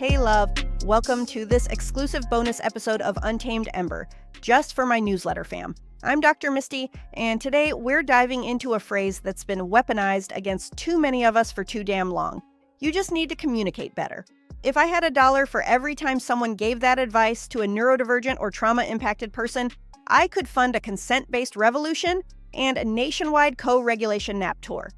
Hey love, welcome to this exclusive bonus episode of Untamed Ember, just for my newsletter fam. I'm Dr. Misty, and today we're diving into a phrase that's been weaponized against too many of us for too damn long. You just need to communicate better. If I had $1 for every time someone gave that advice to a neurodivergent or trauma-impacted person, I could fund a consent-based revolution and a nationwide co-regulation nap tour.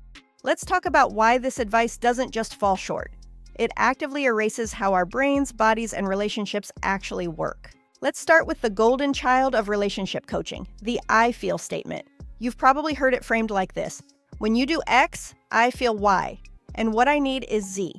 Let's talk about why this advice doesn't just fall short. It actively erases how our brains, bodies, and relationships actually work. Let's start with the golden child of relationship coaching, the I feel statement. You've probably heard it framed like this: when you do X, I feel Y, and what I need is Z.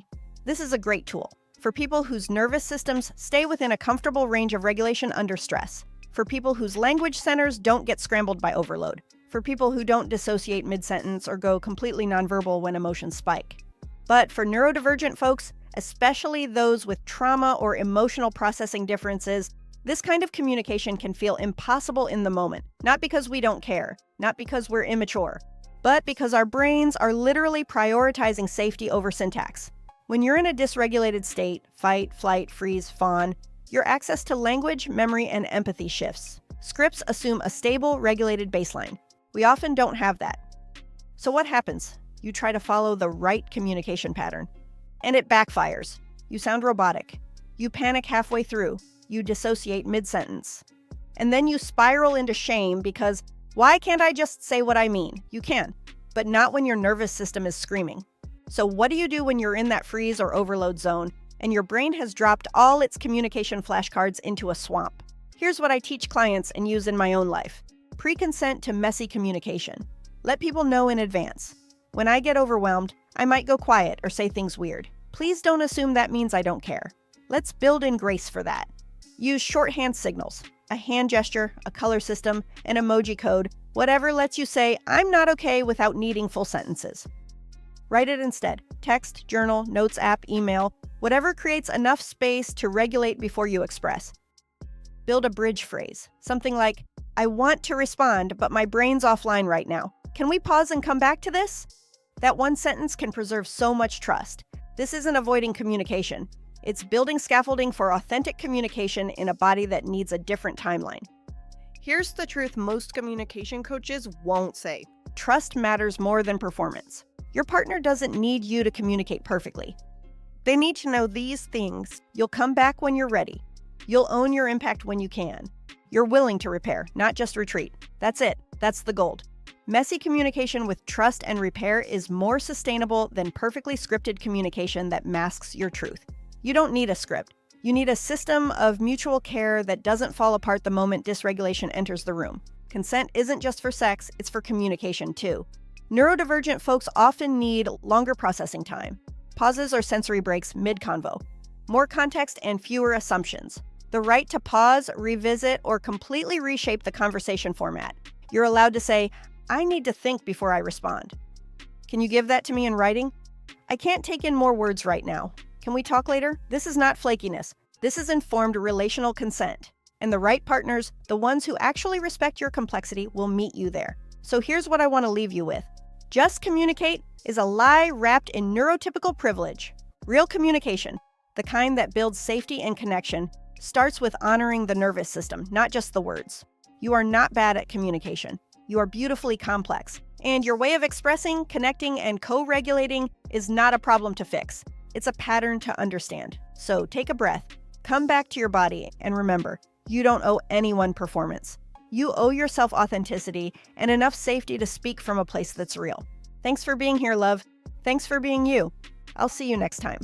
This is a great tool for people whose nervous systems stay within a comfortable range of regulation under stress, for people whose language centers don't get scrambled by overload, for people who don't dissociate mid-sentence or go completely nonverbal when emotions spike. But for neurodivergent folks, especially those with trauma or emotional processing differences, this kind of communication can feel impossible in the moment, not because we don't care, not because we're immature, but because our brains are literally prioritizing safety over syntax. When you're in a dysregulated state, fight, flight, freeze, fawn, your access to language, memory, and empathy shifts. Scripts assume a stable, regulated baseline. We often don't have that. So what happens? You try to follow the right communication pattern, and it backfires. You sound robotic. You panic halfway through. You dissociate mid-sentence. And then you spiral into shame because, why can't I just say what I mean? You can, but not when your nervous system is screaming. So what do you do when you're in that freeze or overload zone and your brain has dropped all its communication flashcards into a swamp? Here's what I teach clients and use in my own life. Pre-consent to messy communication. Let people know in advance. When I get overwhelmed, I might go quiet or say things weird. Please don't assume that means I don't care. Let's build in grace for that. Use shorthand signals, a hand gesture, a color system, an emoji code, whatever lets you say, I'm not okay without needing full sentences. Write it instead. Text, journal, notes app, email, whatever creates enough space to regulate before you express. Build a bridge phrase, something like, I want to respond, but my brain's offline right now. Can we pause and come back to this? That one sentence can preserve so much trust. This isn't avoiding communication. It's building scaffolding for authentic communication in a body that needs a different timeline. Here's the truth most communication coaches won't say. Trust matters more than performance. Your partner doesn't need you to communicate perfectly. They need to know these things. You'll come back when you're ready. You'll own your impact when you can. You're willing to repair, not just retreat. That's it. That's the gold. Messy communication with trust and repair is more sustainable than perfectly scripted communication that masks your truth. You don't need a script. You need a system of mutual care that doesn't fall apart the moment dysregulation enters the room. Consent isn't just for sex, it's for communication too. Neurodivergent folks often need longer processing time, pauses or sensory breaks mid-convo, more context and fewer assumptions. The right to pause, revisit, or completely reshape the conversation format. You're allowed to say, I need to think before I respond. Can you give that to me in writing? I can't take in more words right now. Can we talk later? This is not flakiness. This is informed relational consent. And the right partners, the ones who actually respect your complexity, will meet you there. So here's what I want to leave you with. Just communicate is a lie wrapped in neurotypical privilege. Real communication, the kind that builds safety and connection, starts with honoring the nervous system, not just the words. You are not bad at communication. You are beautifully complex, and your way of expressing, connecting, and co-regulating is not a problem to fix. It's a pattern to understand. So take a breath, come back to your body, and remember, you don't owe anyone performance. You owe yourself authenticity and enough safety to speak from a place that's real. Thanks for being here, love. Thanks for being you. I'll see you next time.